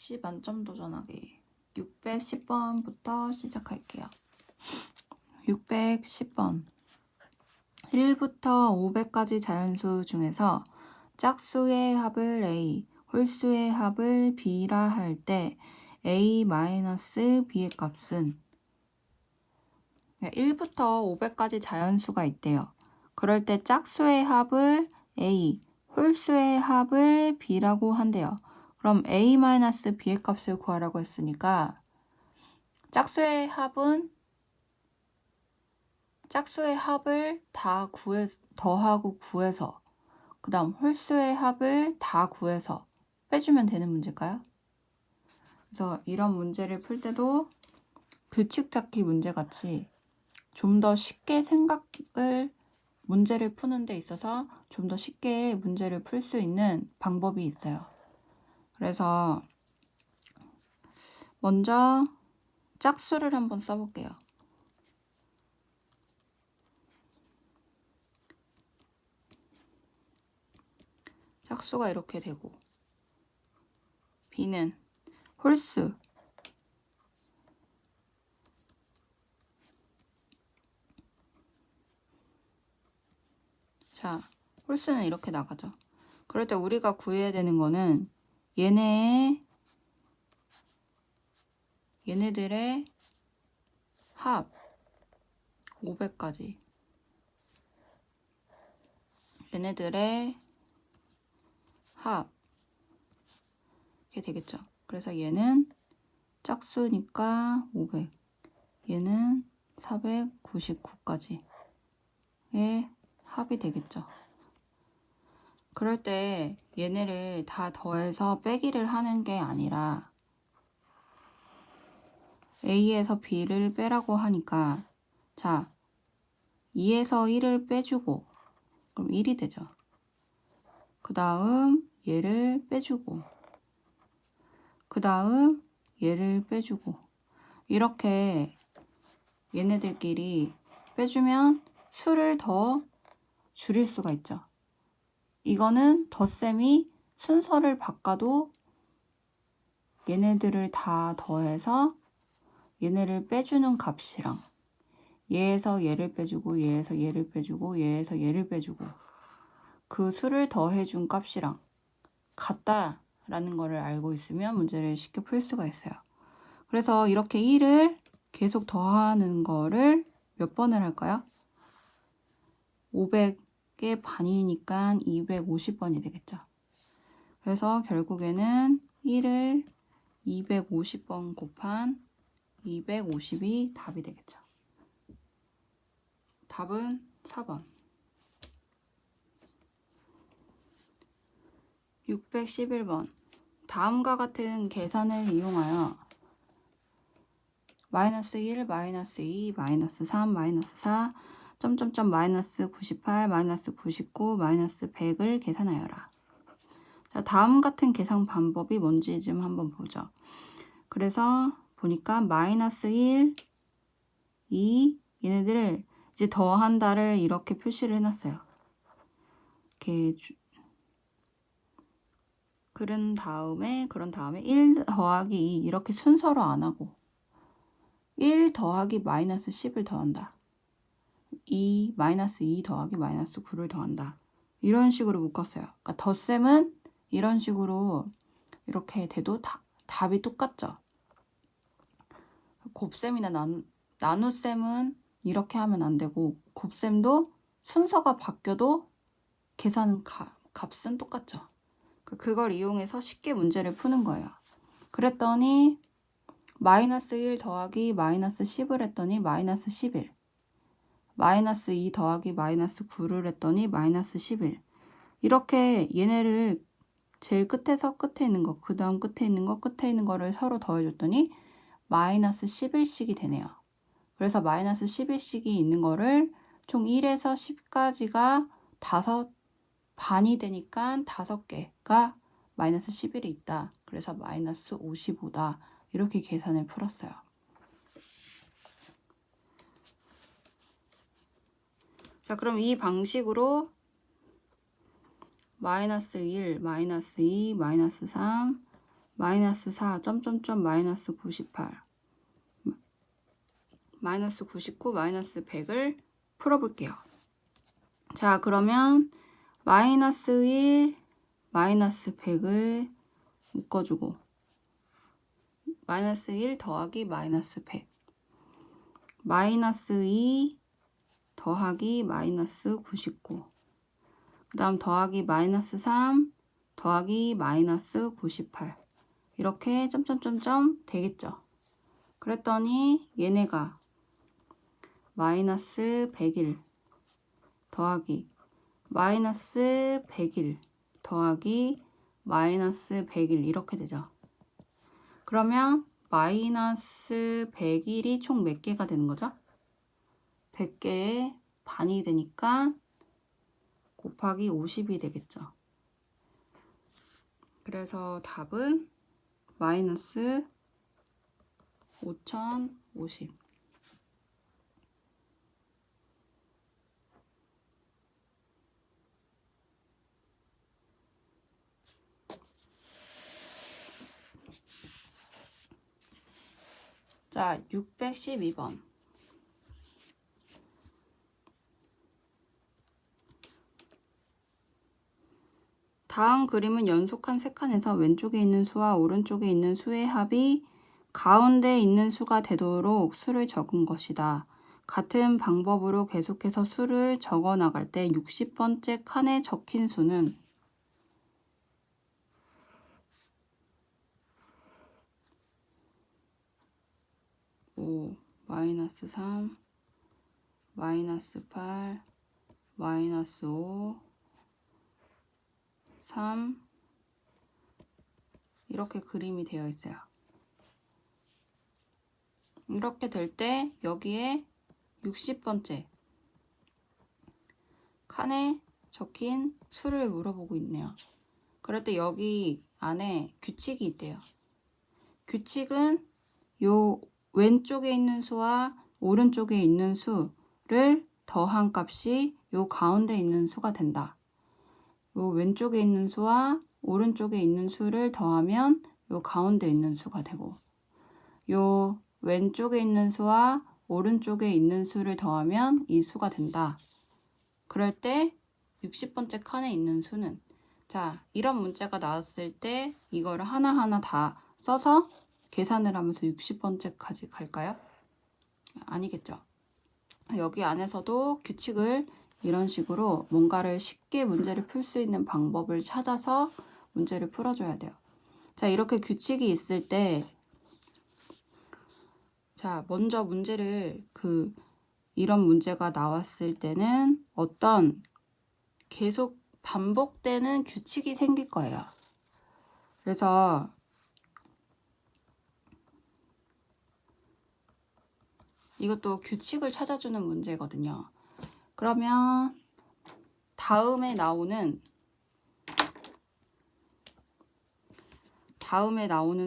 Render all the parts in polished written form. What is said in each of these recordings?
10 만점 도전하기 610번부터 시작할게요. 610번 1부터 500까지 자연수 중에서 짝수의 합을 A, 홀수의 합을 B라 할 때 A-B의 값은 1부터 500까지 자연수가 있대요. 그럴 때 짝수의 합을 A, 홀수의 합을 B라고 한대요. 그럼 A-B의 값을 구하라고 했으니까 짝수의 합을 다 더하고 구해서 그 다음 홀수의 합을 다 구해서 빼주면 되는 문제일까요? 그래서 이런 문제를 풀 때도 규칙 찾기 문제 같이 좀 더 쉽게 문제를 푸는 데 있어서 좀 더 쉽게 문제를 풀 수 있는 방법이 있어요. 그래서 먼저 짝수를 한번 써볼게요. 짝수가 이렇게 되고 B는 홀수 자, 홀수는 이렇게 나가죠. 그럴 때 우리가 구해야 되는 거는 얘네들의 합 500까지 얘네들의 합 이렇게 되겠죠. 그래서 얘는 짝수니까 500 얘는 499까지의 합이 되겠죠. 그럴 때 얘네를 다 더해서 빼기를 하는 게 아니라 A에서 B를 빼라고 하니까 자 2에서 1을 빼주고 그럼 1이 되죠. 그 다음 얘를 빼주고 그 다음 얘를 빼주고 이렇게 얘네들끼리 빼주면 수를 더 줄일 수가 있죠. 이거는 덧셈이 순서를 바꿔도 얘네들을 다 더해서 얘네를 빼주는 값이랑 얘에서 얘를 빼주고 얘에서 얘를 빼주고 얘에서 얘를 빼주고 그 수를 더해준 값이랑 같다라는 거를 알고 있으면 문제를 쉽게 풀 수가 있어요. 그래서 이렇게 1을 계속 더하는 거를 몇 번을 할까요? 500의 반이니까 250번이 되겠죠. 그래서 결국에는 1을 250번 곱한 250이 답이 되겠죠. 답은 4번. 611번. 다음과 같은 계산을 이용하여 마이너스 1, 마이너스 2, 마이너스 3, 마이너스 4, 점점점 마이너스 98, 마이너스 99, 마이너스 100을 계산하여라. 자, 다음 같은 계산 방법이 뭔지 좀 한번 보죠. 그래서 보니까 마이너스 1, 2 얘네들을 이제 더한다를 이렇게 표시를 해놨어요. 이렇게 그런 다음에 1 더하기 2 이렇게 순서로 안 하고 1 더하기 마이너스 10을 더한다. 2 마이너스 2 더하기 마이너스 9를 더한다. 이런 식으로 묶었어요. 그러니까 덧셈은 이런 식으로 이렇게 돼도 답이 똑같죠. 곱셈이나 나눗셈은 이렇게 하면 안 되고 곱셈도 순서가 바뀌어도 계산 값은 똑같죠. 그걸 이용해서 쉽게 문제를 푸는 거예요. 그랬더니 마이너스 1 더하기 마이너스 10을 했더니 마이너스 11 마이너스 2 더하기 마이너스 9를 했더니 마이너스 11 이렇게 얘네를 제일 끝에서 끝에 있는 거, 그 다음 끝에 있는 거, 끝에 있는 거를 서로 더해줬더니 마이너스 11씩이 되네요. 그래서 마이너스 11씩이 있는 거를 총 1에서 10까지가 반이 되니까 5개가 마이너스 11이 있다. 그래서 마이너스 55다. 이렇게 계산을 풀었어요. 자, 그럼 이 방식으로 마이너스 1, 마이너스 2, 마이너스 3, 마이너스 4, 점점점 마이너스 98, 마이너스 99, 마이너스 100을 풀어볼게요. 자, 그러면 마이너스 1, 마이너스 100을 묶어주고 마이너스 1 더하기 마이너스 100, 마이너스 2 더하기 마이너스 99, 그 다음 더하기 마이너스 3 더하기 마이너스 98, 이렇게 점점점점 되겠죠. 그랬더니 얘네가 마이너스 101 더하기 마이너스 101 더하기 마이너스 101 이렇게 되죠. 그러면 마이너스 101이 총 몇 개가 되는 거죠? 100개의 반이 되니까 곱하기 50이 되겠죠. 그래서 답은 마이너스 5050. 자, 612번. 다음 그림은 연속한 세 칸에서 왼쪽에 있는 수와 오른쪽에 있는 수의 합이 가운데 있는 수가 되도록 수를 적은 것이다. 같은 방법으로 계속해서 수를 적어 나갈 때 60번째 칸에 적힌 수는 5, 마이너스 3, 마이너스 8, 마이너스 5, 3 이렇게 그림이 되어 있어요. 이렇게 될 때 여기에 60번째 칸에 적힌 수를 물어보고 있네요. 그럴 때 여기 안에 규칙이 있대요. 규칙은 요 왼쪽에 있는 수와 오른쪽에 있는 수를 더한 값이 요 가운데 있는 수가 된다. 요 왼쪽에 있는 수와 오른쪽에 있는 수를 더하면 요 가운데 있는 수가 되고, 요 왼쪽에 있는 수와 오른쪽에 있는 수를 더하면 이 수가 된다. 그럴 때 60번째 칸에 있는 수는, 자, 이런 문제가 나왔을 때 이거를 하나하나 다 써서 계산을 하면서 60번째까지 갈까요? 아니겠죠. 여기 안에서도 규칙을 이런 식으로 뭔가를 쉽게 문제를 풀 수 있는 방법을 찾아서 문제를 풀어줘야 돼요. 자, 이렇게 규칙이 있을 때, 자, 먼저 문제를 이런 문제가 나왔을 때는 어떤 계속 반복되는 규칙이 생길 거예요. 그래서 이것도 규칙을 찾아주는 문제거든요. 그러면 다음에 나오는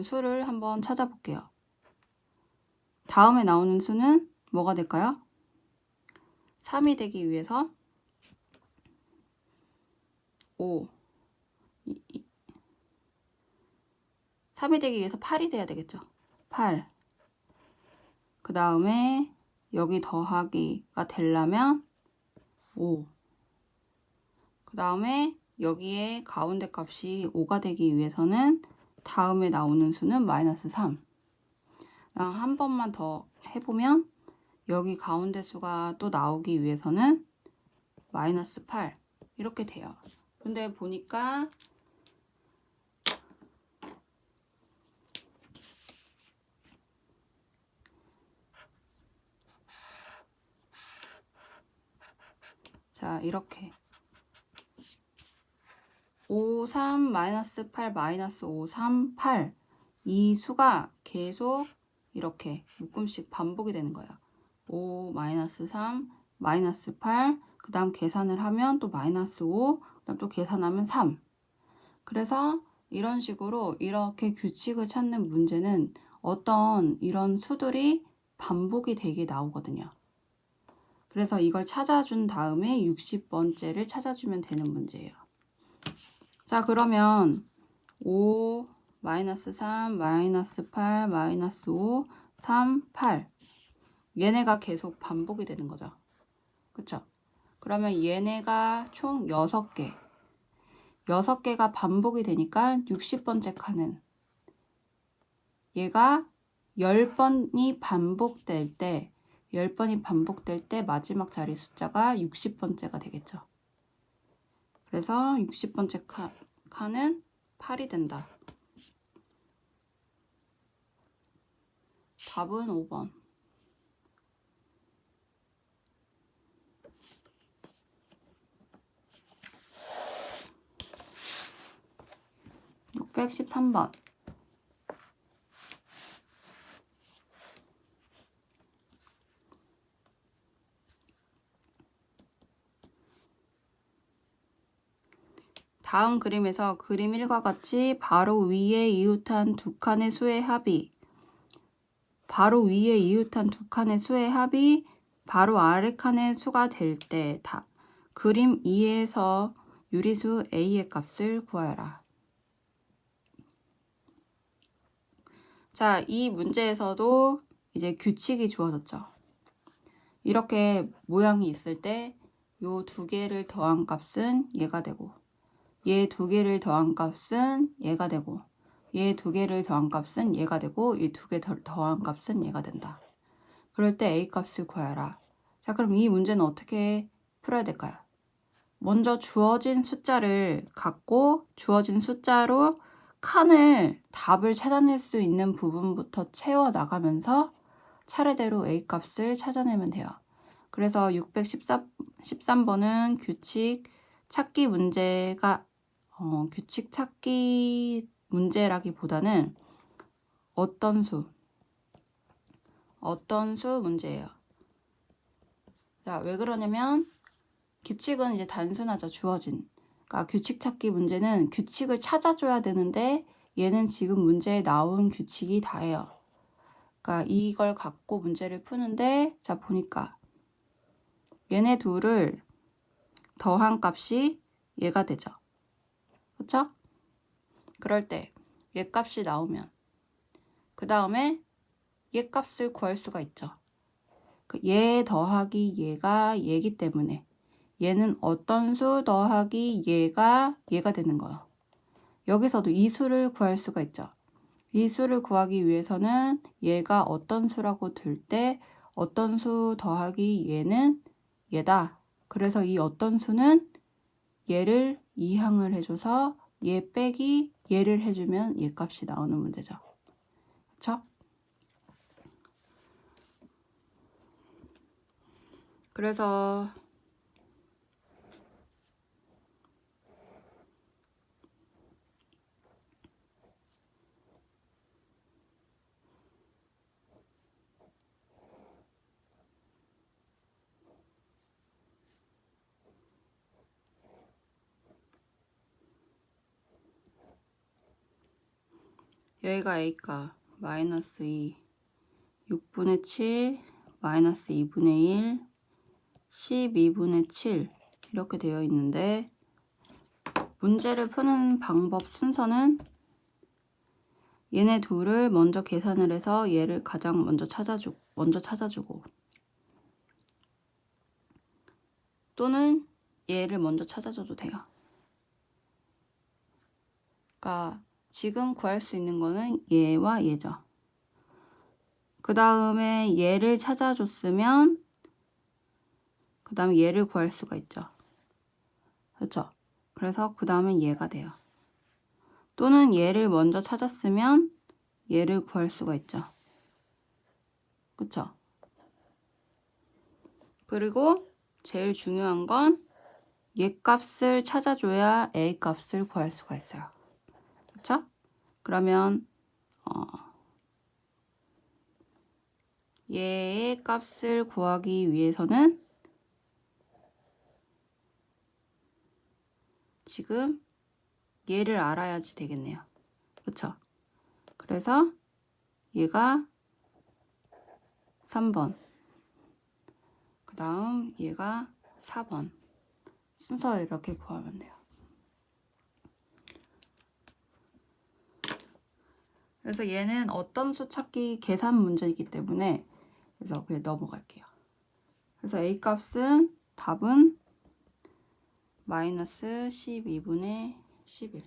수를 한번 찾아볼게요. 다음에 나오는 수는 뭐가 될까요? 3이 되기 위해서 5, 3이 되기 위해서 8이 돼야 되겠죠. 8. 그 다음에 여기 더하기가 되려면 5. 그 다음에 여기에 가운데 값이 5가 되기 위해서는 다음에 나오는 수는 마이너스 3. 한 번만 더 해보면 여기 가운데 수가 또 나오기 위해서는 마이너스 8 이렇게 돼요. 근데 보니까 자, 이렇게 5, 3, 마이너스 8, 마이너스 5, 3, 8 이 수가 계속 이렇게 묶음씩 반복이 되는 거예요. 5, 마이너스 3, 마이너스 8, 그 다음 계산을 하면 또 마이너스 5, 그 다음 또 계산하면 3. 그래서 이런 식으로 이렇게 규칙을 찾는 문제는 어떤 이런 수들이 반복이 되게 나오거든요. 그래서 이걸 찾아준 다음에 60번째를 찾아주면 되는 문제예요. 자, 그러면 5, 마이너스 3, 마이너스 8, 마이너스 5, 3, 8. 얘네가 계속 반복이 되는 거죠. 그쵸? 그러면 얘네가 총 6개. 6개가 반복이 되니까 60번째 칸은 얘가 10번이 반복될 때 10번이 반복될 때 마지막 자리 숫자가 60번째가 되겠죠. 그래서 60번째 칸은 8이 된다. 답은 5번. 613번. 다음 그림에서 그림 1과 같이 바로 위에 이웃한 두 칸의 수의 합이 바로 아래 칸의 수가 될 때 그림 2에서 유리수 A의 값을 구하여라. 자, 이 문제에서도 이제 규칙이 주어졌죠. 이렇게 모양이 있을 때 요 두 개를 더한 값은 얘가 되고 얘 두 개를 더한 값은 얘가 되고 얘 두 개를 더한 값은 얘가 되고 이 두 개 더한 값은 얘가 된다. 그럴 때 A 값을 구하라. 자, 그럼 이 문제는 어떻게 풀어야 될까요? 먼저 주어진 숫자를 갖고 주어진 숫자로 칸을 답을 찾아낼 수 있는 부분부터 채워 나가면서 차례대로 A 값을 찾아내면 돼요. 그래서 613번은 규칙 찾기 문제가 규칙 찾기 문제라기보다는 어떤 수 문제예요. 자, 왜 그러냐면 규칙은 이제 단순하죠. 주어진. 그러니까 규칙 찾기 문제는 규칙을 찾아줘야 되는데 얘는 지금 문제에 나온 규칙이 다예요. 그러니까 이걸 갖고 문제를 푸는데 자 보니까 얘네 둘을 더한 값이 얘가 되죠. 그렇죠? 그럴 때 얘 값이 나오면 그 다음에 얘 값을 구할 수가 있죠. 얘 더하기 얘가 얘기 때문에 얘는 어떤 수 더하기 얘가 되는 거예요. 여기서도 이 수를 구할 수가 있죠. 이 수를 구하기 위해서는 얘가 어떤 수라고 들 때 어떤 수 더하기 얘는 얘다. 그래서 이 어떤 수는 얘를 이항을 해줘서 얘 빼기 얘를 해주면 얘 값이 나오는 문제죠. 그쵸? 그래서 여기가 A가 마이너스 2, 6분의 7, 마이너스 2분의 1, 12분의 7 이렇게 되어 있는데 문제를 푸는 방법 순서는 얘네 둘을 먼저 계산을 해서 얘를 가장 먼저 찾아주고 또는 얘를 먼저 찾아줘도 돼요. 그러니까 지금 구할 수 있는 거는 얘와 얘죠. 그 다음에 얘를 찾아줬으면 그 다음에 얘를 구할 수가 있죠. 그렇죠? 그래서 그 다음에 얘가 돼요. 또는 얘를 먼저 찾았으면 얘를 구할 수가 있죠. 그쵸? 그리고 제일 중요한 건 얘 값을 찾아줘야 A 값을 구할 수가 있어요. 그쵸? 그러면 얘의 값을 구하기 위해서는 지금 얘를 알아야지 되겠네요. 그쵸? 그래서 얘가 3번 그 다음 얘가 4번 순서 이렇게 구하면 돼요. 그래서 얘는 어떤 수 찾기 계산 문제이기 때문에 그래서 그냥 넘어갈게요. 그래서 A 값은 답은 마이너스 12분의 11.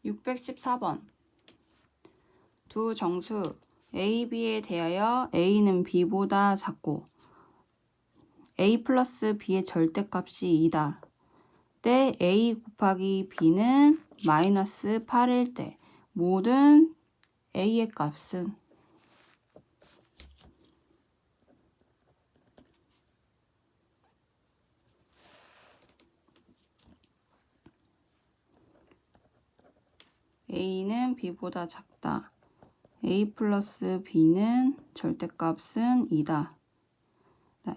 614번. 두 정수 A, B에 대하여 A는 B보다 작고 A 플러스 B의 절대값이 2다. 때 A 곱하기 B는 마이너스 8일 때 모든 A의 값은 A는 B보다 작다. A 플러스 B는 절대값은 2다.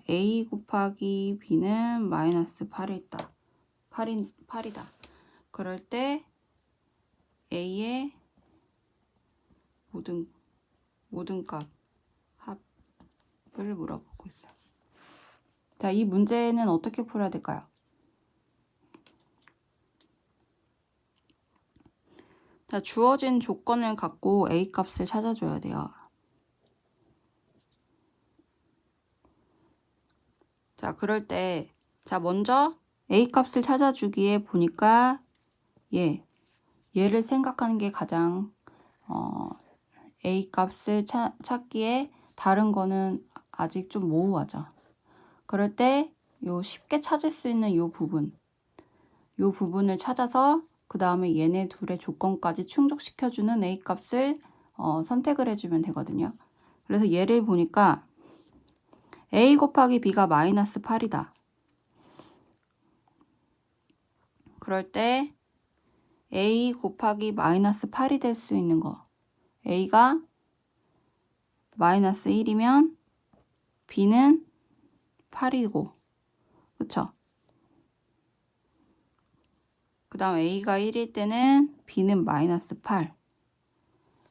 A 곱하기 B는 마이너스 8이다. 8이다. 그럴 때 A의 모든 값 합을 물어보고 있어요. 자, 이 문제는 어떻게 풀어야 될까요? 자, 주어진 조건을 갖고 A 값을 찾아줘야 돼요. 자, 그럴 때, 자, 먼저 A 값을 찾아주기에 보니까 얘를 생각하는 게 가장 A 값을 찾기에 다른 거는 아직 좀 모호하죠. 그럴 때 요 쉽게 찾을 수 있는 요 부분을 찾아서 그 다음에 얘네 둘의 조건까지 충족시켜주는 A 값을 선택을 해주면 되거든요. 그래서 얘를 보니까 A 곱하기 B가 마이너스 8이다. 그럴 때 A 곱하기 마이너스 8이 될 수 있는 거. A가 마이너스 1이면 B는 8이고, 그쵸? 그 다음 A가 1일 때는 B는 마이너스 8.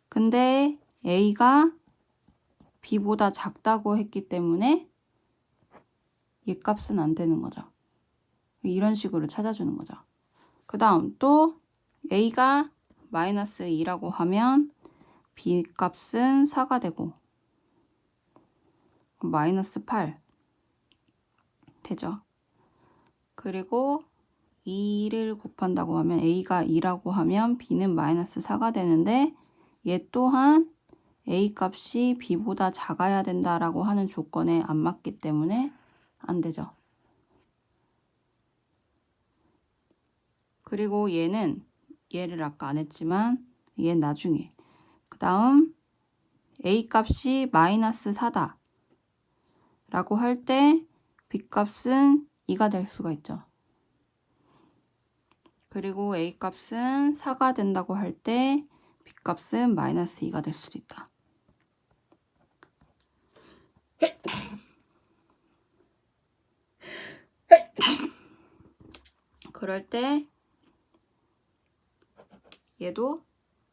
근데 A가 B보다 작다고 했기 때문에 얘 값은 안 되는 거죠. 이런 식으로 찾아주는 거죠. 그 다음 또 A가 마이너스 2라고 하면 B 값은 4가 되고 마이너스 8 되죠. 그리고 2를 곱한다고 하면 A가 2라고 하면 B는 마이너스 4가 되는데 얘 또한 A 값이 B보다 작아야 된다라고 하는 조건에 안 맞기 때문에 안 되죠. 그리고 얘를 아까 안 했지만 얘는 나중에. 그 다음 A 값이 마이너스 4다 라고 할 때 B 값은 2가 될 수가 있죠. 그리고 A 값은 4가 된다고 할 때 B 값은 마이너스 2가 될 수도 있다. 그럴 때 얘도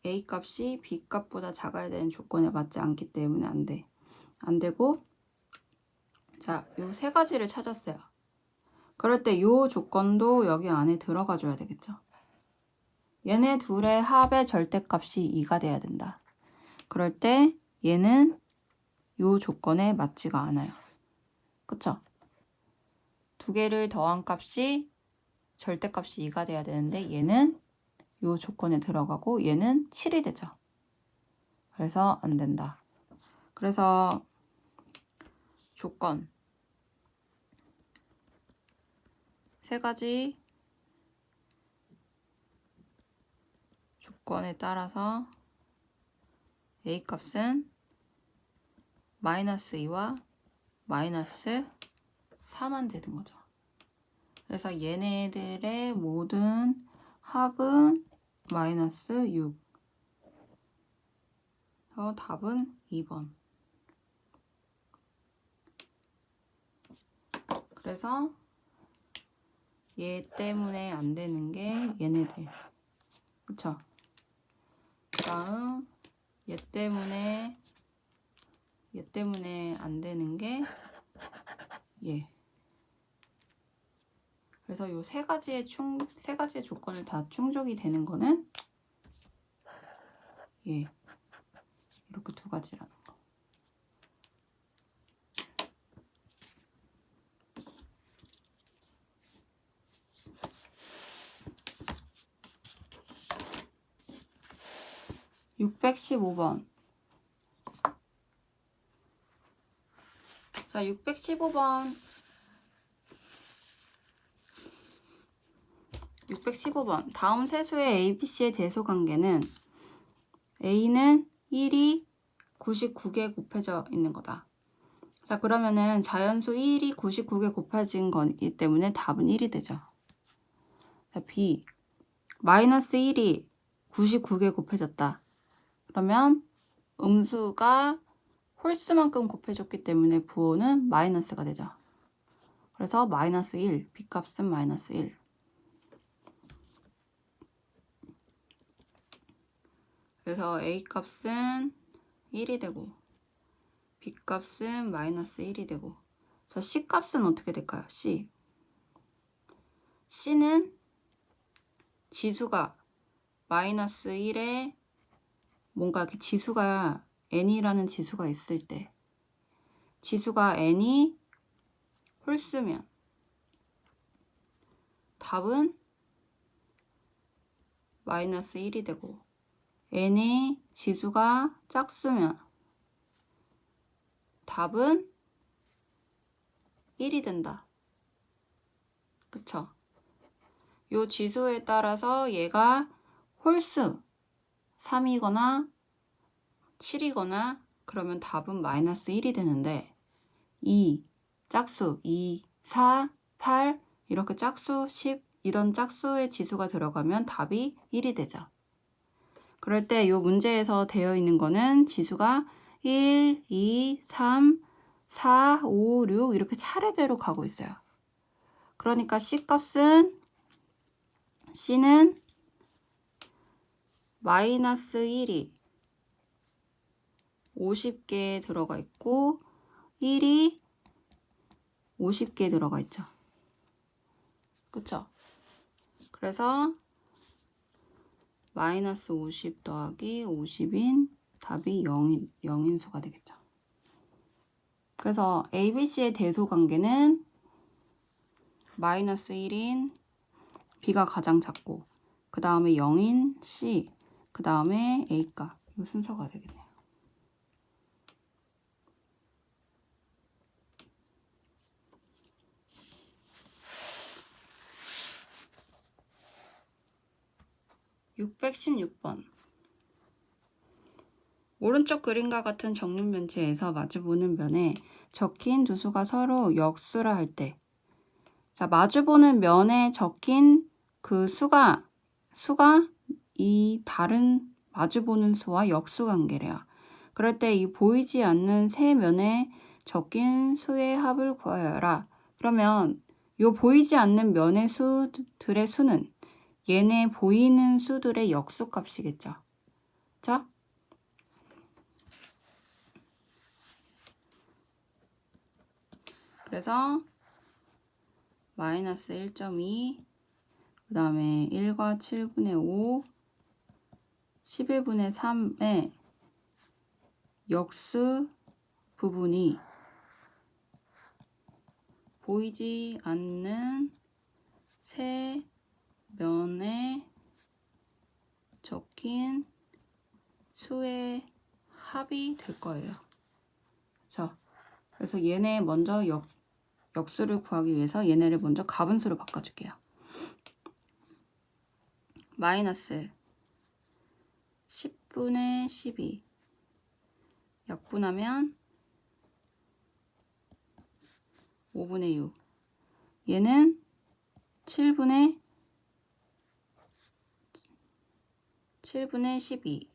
A 값이 B 값보다 작아야 되는 조건에 맞지 않기 때문에 안 돼. 안 되고, 자, 요 세 가지를 찾았어요. 그럴 때 요 조건도 여기 안에 들어가 줘야 되겠죠. 얘네 둘의 합의 절대값이 2가 돼야 된다. 그럴 때 얘는 요 조건에 맞지가 않아요. 그쵸? 두 개를 더한 값이 절대값이 2가 돼야 되는데 얘는 요 조건에 들어가고 얘는 7이 되죠. 그래서 안 된다. 그래서 조건 세 가지 조건에 따라서 A 값은 마이너스 2와 마이너스 4만 되는 거죠. 그래서 얘네들의 모든 합은 마이너스 6. 답은 2번. 그래서 얘 때문에 안 되는 게 얘네들. 그쵸? 그 다음 얘 때문에 안 되는 게 얘. 그래서 이 세 가지의 조건을 다 충족이 되는 거는 예, 이렇게 두 가지라는 거. (615번) 자, 615번. 615번. 다음 세수의 ABC의 대소관계는 A는 1이 99개 곱해져 있는 거다. 자, 그러면은 자연수 1이 99개 곱해진 거기 때문에 답은 1이 되죠. 자, B. 마이너스 1이 99개 곱해졌다. 그러면 음수가 홀수만큼 곱해졌기 때문에 부호는 마이너스가 되죠. 그래서 마이너스 1, B값은 마이너스 1. 그래서 A값은 1이 되고 B값은 마이너스 1이 되고, 자, C값은 어떻게 될까요? C는 지수가 마이너스 1에 뭔가 이렇게 지수가 n이라는 지수가 있을 때, 지수가 n이 홀수면 답은 마이너스 1이 되고, n의 지수가 짝수면 답은 1이 된다. 그쵸? 요 지수에 따라서 얘가 홀수 3이거나 7이거나 그러면 답은 마이너스 1이 되는데, 2, 짝수 2, 4, 8 이렇게 짝수 10 이런 짝수의 지수가 들어가면 답이 1이 되죠. 그럴 때 이 문제에서 되어 있는 거는 지수가 1, 2, 3, 4, 5, 6 이렇게 차례대로 가고 있어요. 그러니까 C는 마이너스 1이 50개 들어가 있고 1이 50개 들어가 있죠. 그쵸? 그래서 마이너스 50 더하기 50인 답이 0인 수가 되겠죠. 그래서 ABC의 대소관계는 마이너스 1인 B가 가장 작고, 그 다음에 0인 C, 그 다음에 A값. 이 순서가 되겠네요. (616번) 오른쪽 그림과 같은 정육면체에서 마주보는 면에 적힌 두 수가 서로 역수라 할 때, 자, 마주보는 면에 적힌 그 수가 이 다른 마주보는 수와 역수관계래요. 그럴 때 이 보이지 않는 세 면에 적힌 수의 합을 구하여라. 그러면 이 보이지 않는 면의 수들의 수는 얘네 보이는 수들의 역수값이겠죠. 자, 그래서 마이너스 1.2, 그 다음에 1과 7분의 5, 11분의 3의 역수 부분이 보이지 않는 세 면에 적힌 수의 합이 될 거예요. 그렇죠? 그래서 얘네 먼저 역수를 구하기 위해서 얘네를 먼저 가분수로 바꿔줄게요. 마이너스 10분의 12 약분하면 5분의 6. 얘는 7분의 12.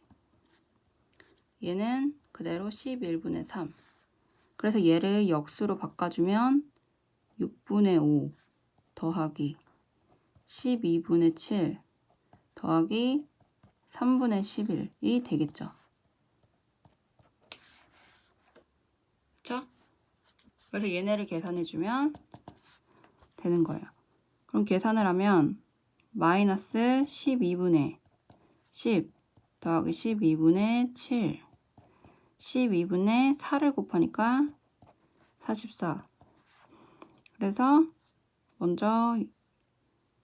얘는 그대로 11분의 3. 그래서 얘를 역수로 바꿔주면 6분의 5 더하기 12분의 7 더하기 3분의 11이 되겠죠. 그렇죠? 그래서 얘네를 계산해주면 되는 거예요. 그럼 계산을 하면 마이너스 12분의 10 더하기 12분의 7 12분의 4를 곱하니까 44. 그래서 먼저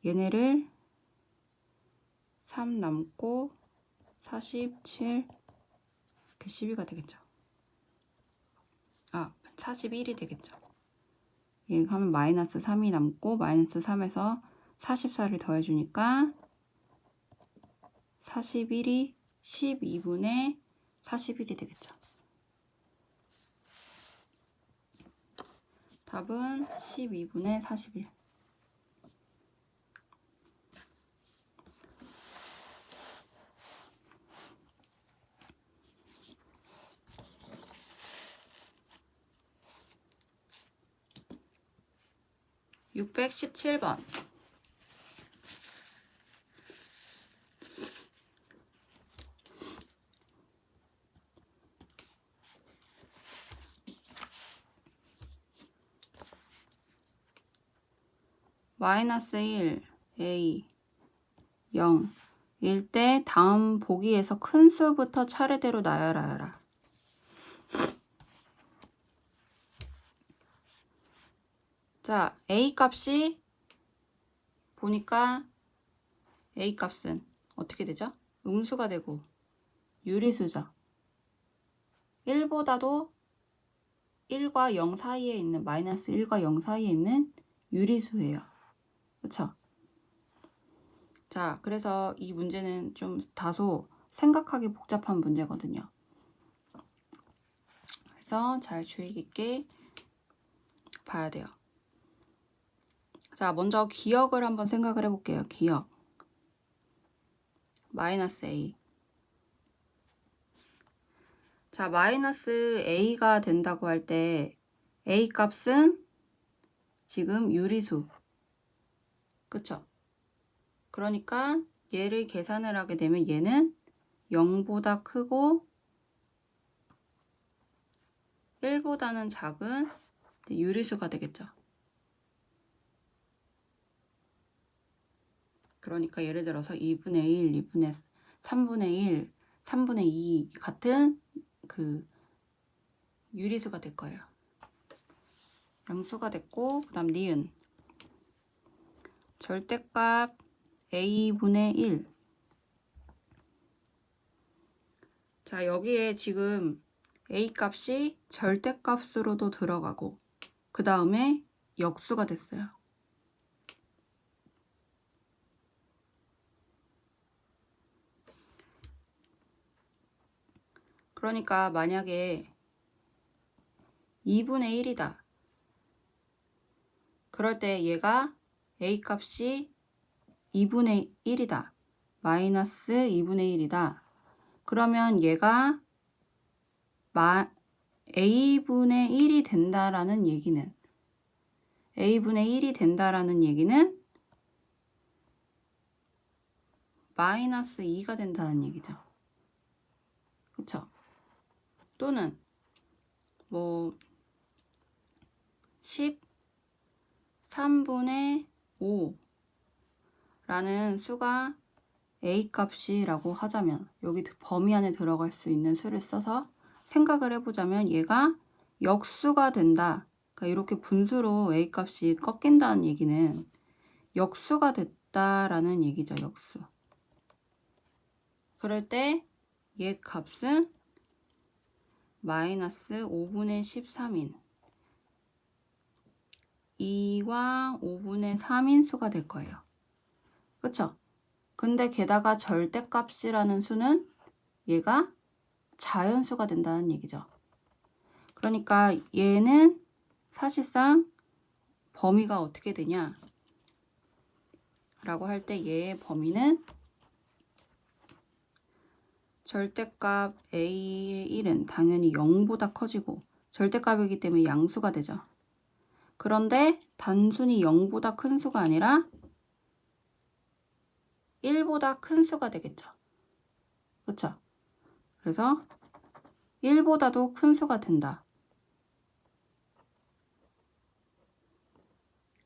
얘네를 3 남고 47 12가 되겠죠. 41이 되겠죠. 얘 하면 마이너스 3이 남고 마이너스 3에서 44를 더해주니까 41이 12분의 41이 되겠죠. 답은 12분의 41. (617번) 마이너스 1, a, 0 일 때 다음 보기에서 큰 수부터 차례대로 나열하여라. 자, a 값이 보니까 a 값은 어떻게 되죠? 음수가 되고 유리수죠. 1보다도 1과 0 사이에 있는 마이너스 1과 0 사이에 있는 유리수예요. 그쵸? 자, 그래서 이 문제는 좀 다소 생각하기 복잡한 문제거든요. 그래서 잘 주의 깊게 봐야 돼요. 자, 먼저 기억을 한번 생각을 해볼게요. 기억. 마이너스 a. 자, 마이너스 a가 된다고 할 때 a 값은 지금 유리수. 그쵸? 그러니까 얘를 계산을 하게 되면 얘는 0보다 크고 1보다는 작은 유리수가 되겠죠. 그러니까 예를 들어서 2분의 1, 2분의 3분의 1, 3분의 2 같은 그 유리수가 될 거예요. 양수가 됐고, 그 다음 니은. 절대값 a분의 1. 자, 여기에 지금 a 값이 절대값으로도 들어가고 그 다음에 역수가 됐어요. 그러니까 만약에 2분의 1이다. 그럴 때 얘가 a 값이 2분의 1이다. 마이너스 2분의 1이다. 그러면 얘가 a분의 1이 된다라는 얘기는 a분의 1이 된다라는 얘기는 마이너스 2가 된다는 얘기죠. 그쵸? 또는 뭐 13분의 5 라는 수가 a 값이라고 하자면 여기 범위 안에 들어갈 수 있는 수를 써서 생각을 해보자면 얘가 역수가 된다. 그러니까 이렇게 분수로 a 값이 꺾인다는 얘기는 역수가 됐다라는 얘기죠. 역수. 그럴 때 얘 값은 마이너스 5분의 13인 2와 5분의 3인 수가 될 거예요. 그쵸? 근데 게다가 절대값이라는 수는 얘가 자연수가 된다는 얘기죠. 그러니까 얘는 사실상 범위가 어떻게 되냐 라고 할 때 얘의 범위는 절대값 a의 1은 당연히 0보다 커지고 절대값이기 때문에 양수가 되죠. 그런데 단순히 0보다 큰 수가 아니라 1보다 큰 수가 되겠죠. 그렇죠? 그래서 1보다도 큰 수가 된다.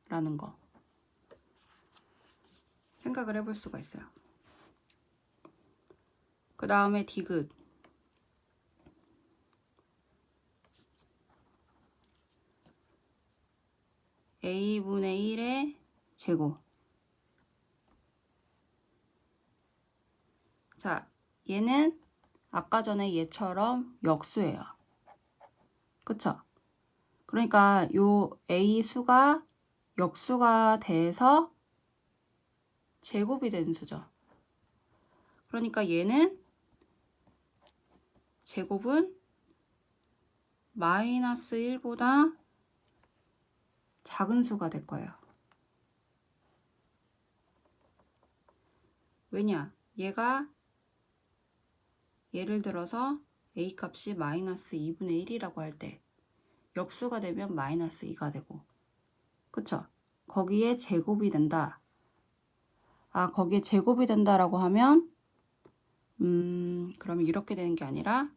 라는 거. 생각을 해볼 수가 있어요. 그 다음에 디귿. a분의 1의 제곱. 자, 얘는 아까 전에 얘처럼 역수예요. 그쵸? 그러니까 요 a 수가 역수가 돼서 제곱이 되는 수죠. 그러니까 얘는 제곱은 마이너스 1보다 작은 수가 될 거예요. 왜냐? 얘가 예를 들어서 a 값이 마이너스 2분의 1이라고 할 때 역수가 되면 마이너스 2가 되고, 그쵸? 거기에 제곱이 된다. 아, 거기에 제곱이 된다라고 하면 그러면 이렇게 되는 게 아니라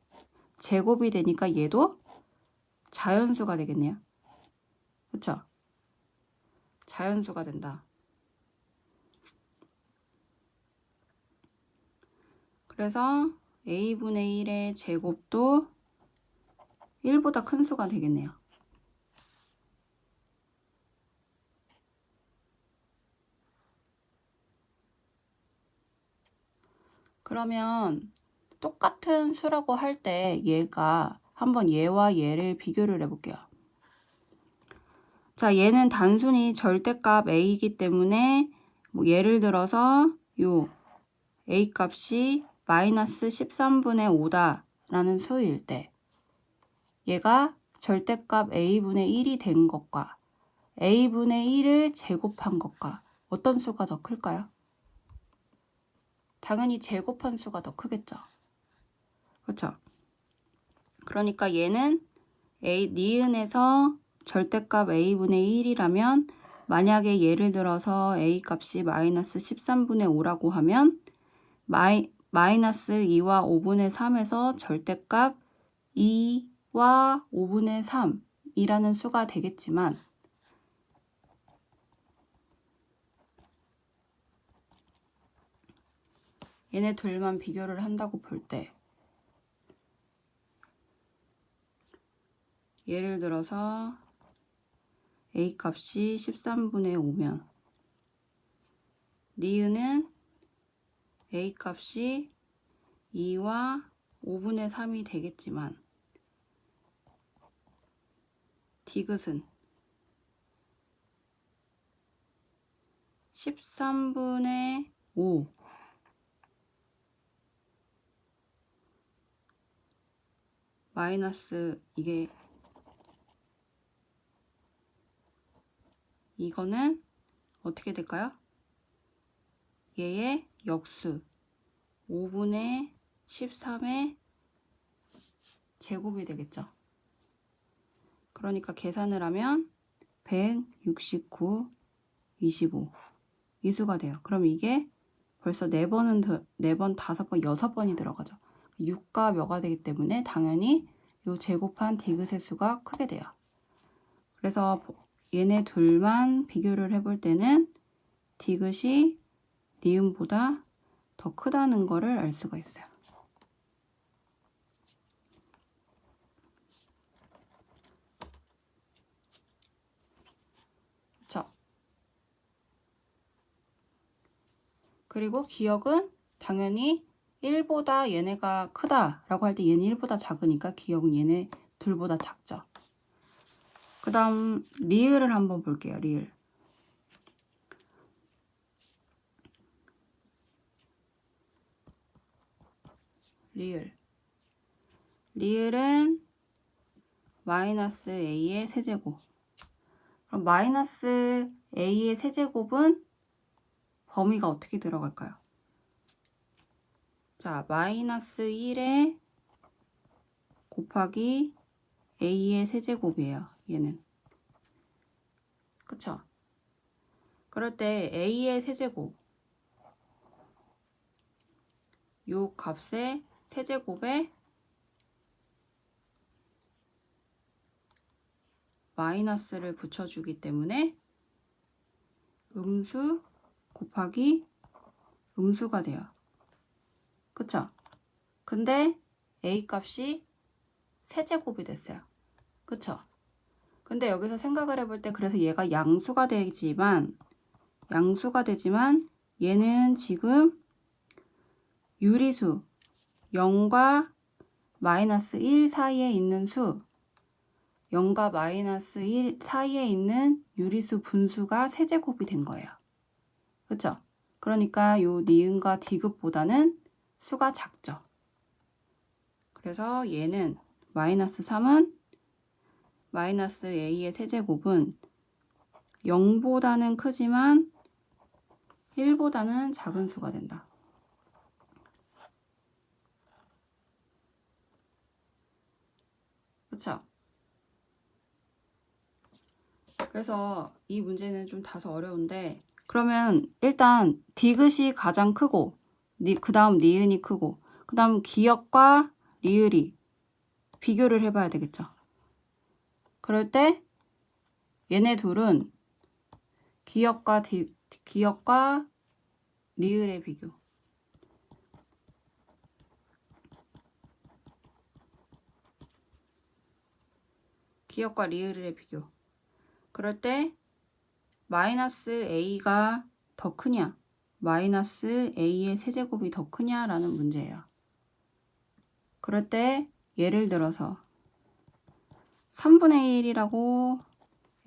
제곱이 되니까 얘도 자연수가 되겠네요. 그쵸? 자연수가 된다. 그래서 a분의 1의 제곱도 1보다 큰 수가 되겠네요. 그러면 똑같은 수라고 할 때 얘가 한번 얘와 얘를 비교를 해볼게요. 자, 얘는 단순히 절대값 a이기 때문에 뭐 예를 들어서 요 a 값이 마이너스 13분의 5다 라는 수일 때 얘가 절대값 a분의 1이 된 것과 a분의 1을 제곱한 것과 어떤 수가 더 클까요? 당연히 제곱한 수가 더 크겠죠. 그렇죠? 그러니까 얘는 니은에서 절대값 a분의 1이라면 만약에 예를 들어서 a 값이 마이너스 13분의 5라고 하면 마이너스 2와 5분의 3에서 절대값 2와 5분의 3이라는 수가 되겠지만 얘네 둘만 비교를 한다고 볼 때 예를 들어서 a 값이 13분의 5면 니은은 a 값이 2와 5분의 3이 되겠지만 디귿은 13분의 5 마이너스 이거는 어떻게 될까요? 얘의 역수 5분의 13의 제곱이 되겠죠. 그러니까 계산을 하면 169, 25 이 수가 돼요. 그럼 이게 벌써 4번, 5번, 6번이 들어가죠. 6과 몇가 되기 때문에 당연히 이 제곱한 디귿의 수가 크게 돼요. 그래서 얘네 둘만 비교를 해볼 때는 디귿이 니은보다 더 크다는 거를 알 수가 있어요. 그쵸? 그리고 기억은 당연히 1보다 얘네가 크다라고 할 때 얘는 1보다 작으니까 기억은 얘네 둘보다 작죠. 그 다음 리을을 한번 볼게요. 리을. 리을은 마이너스 a의 세제곱. 그럼 마이너스 a의 세제곱은 범위가 어떻게 들어갈까요? 자, 마이너스 1에 곱하기 a의 세제곱이에요. 얘는. 그쵸? 그럴 때 a의 세제곱 요 값의 세제곱에 마이너스를 붙여주기 때문에 음수 곱하기 음수가 돼요. 그쵸? 근데 a 값이 세제곱이 됐어요. 그쵸? 근데 여기서 생각을 해볼 때 그래서 얘가 양수가 되지만 얘는 지금 유리수 0과 마이너스 1 사이에 있는 수 0과 마이너스 1 사이에 있는 유리수 분수가 세제곱이 된 거예요. 그쵸? 그러니까 요 니은과 디귿보다는 수가 작죠. 그래서 얘는 마이너스 3은 마이너스 a의 세제곱은 0보다는 크지만 1보다는 작은 수가 된다. 그쵸? 그래서 이 문제는 좀 다소 어려운데 그러면 일단 디귿이 가장 크고 그 다음 니은이 크고 그 다음 기역과 리을이 비교를 해봐야 되겠죠. 그럴 때 얘네 둘은 기역과 리을의 비교 기역과 리을의 비교 그럴 때 마이너스 a가 더 크냐 마이너스 a의 세제곱이 더 크냐라는 문제예요. 그럴 때 예를 들어서 3분의 1이라고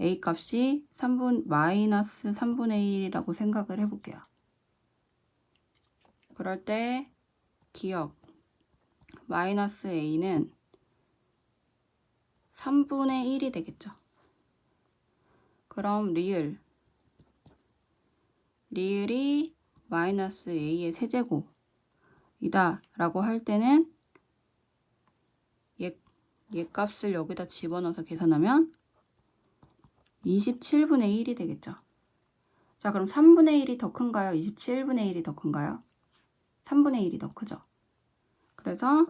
a 값이 마이너스 3분의 1이라고 생각을 해볼게요. 그럴 때 기억 마이너스 a는 3분의 1이 되겠죠. 그럼 리을이 마이너스 a의 세제곱이다 라고 할 때는 얘 값을 여기다 집어넣어서 계산하면 27분의 1이 되겠죠. 자, 그럼 3분의 1이 더 큰가요? 27분의 1이 더 큰가요? 3분의 1이 더 크죠. 그래서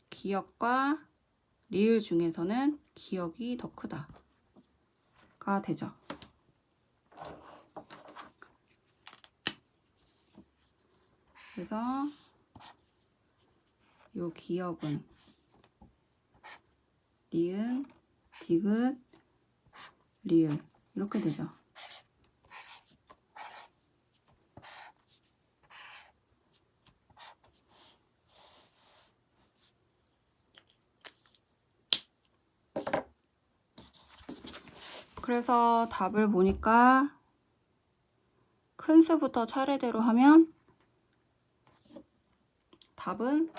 기역과 리을 중에서는 기역이 더 크다가 되죠. 그래서 요 기역은 니은, 디귿, 리을 이렇게 되죠. 그래서 답을 보니까 큰 수부터 차례대로 하면 답은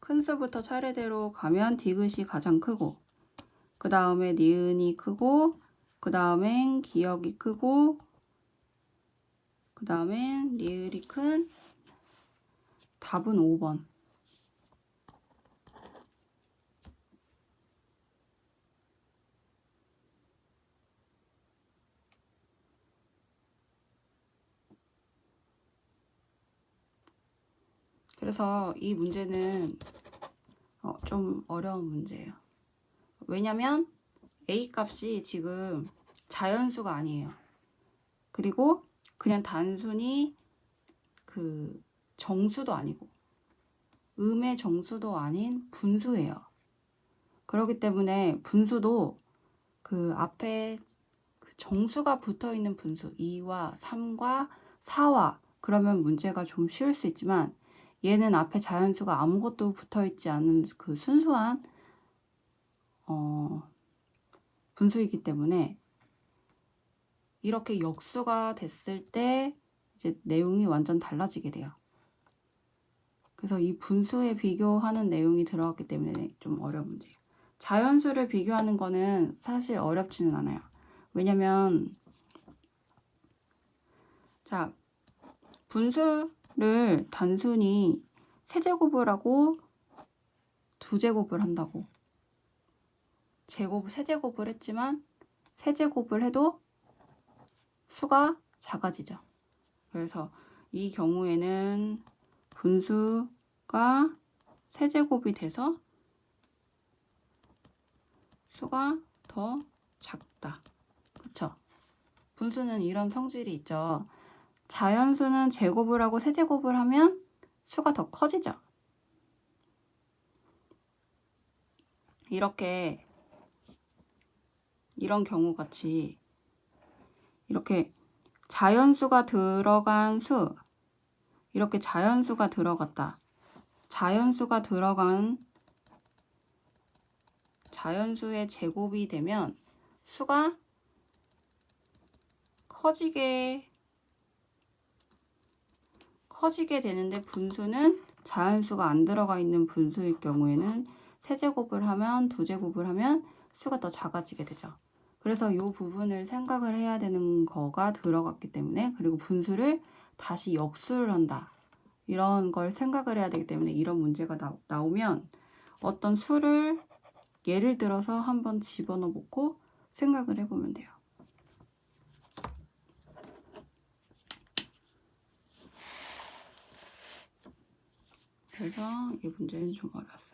큰 수부터 차례대로 가면 디귿이 가장 크고 그 다음에 니은이 크고 그 다음엔 기역이 크고 그 다음엔 리을이 큰 답은 5번. 그래서 이 문제는 좀 어려운 문제예요. 왜냐면 a 값이 지금 자연수가 아니에요. 그리고 그냥 단순히 그 정수도 아니고 음의 정수도 아닌 분수예요. 그렇기 때문에 분수도 그 앞에 그 정수가 붙어 있는 분수 2와 3과 4와 그러면 문제가 좀 쉬울 수 있지만 얘는 앞에 자연수가 아무것도 붙어 있지 않은 그 순수한 분수이기 때문에 이렇게 역수가 됐을 때 이제 내용이 완전 달라지게 돼요. 그래서 이 분수에 비교하는 내용이 들어갔기 때문에 좀 어려운 문제예요. 자연수를 비교하는 거는 사실 어렵지는 않아요. 왜냐면 자, 분수를 단순히 세제곱을 하고 두제곱을 한다고 세제곱을 했지만 세제곱을 해도 수가 작아지죠. 그래서 이 경우에는 분수가 세제곱이 돼서 수가 더 작다. 그쵸? 분수는 이런 성질이 있죠. 자연수는 제곱을 하고 세제곱을 하면 수가 더 커지죠. 이렇게 이런 경우 같이 이렇게 자연수가 들어간 수, 이렇게 자연수가 들어갔다. 자연수가 들어간 자연수의 제곱이 되면 수가 커지게 되는데 분수는 자연수가 안 들어가 있는 분수일 경우에는 세제곱을 하면 두제곱을 하면 수가 더 작아지게 되죠. 그래서 이 부분을 생각을 해야 되는 거가 들어갔기 때문에, 그리고 분수를 다시 역수를 한다. 이런 걸 생각을 해야 되기 때문에 이런 문제가 나오면 어떤 수를 예를 들어서 한번 집어넣어 보고 생각을 해보면 돼요. 그래서 이 문제는 좀 어려웠어요.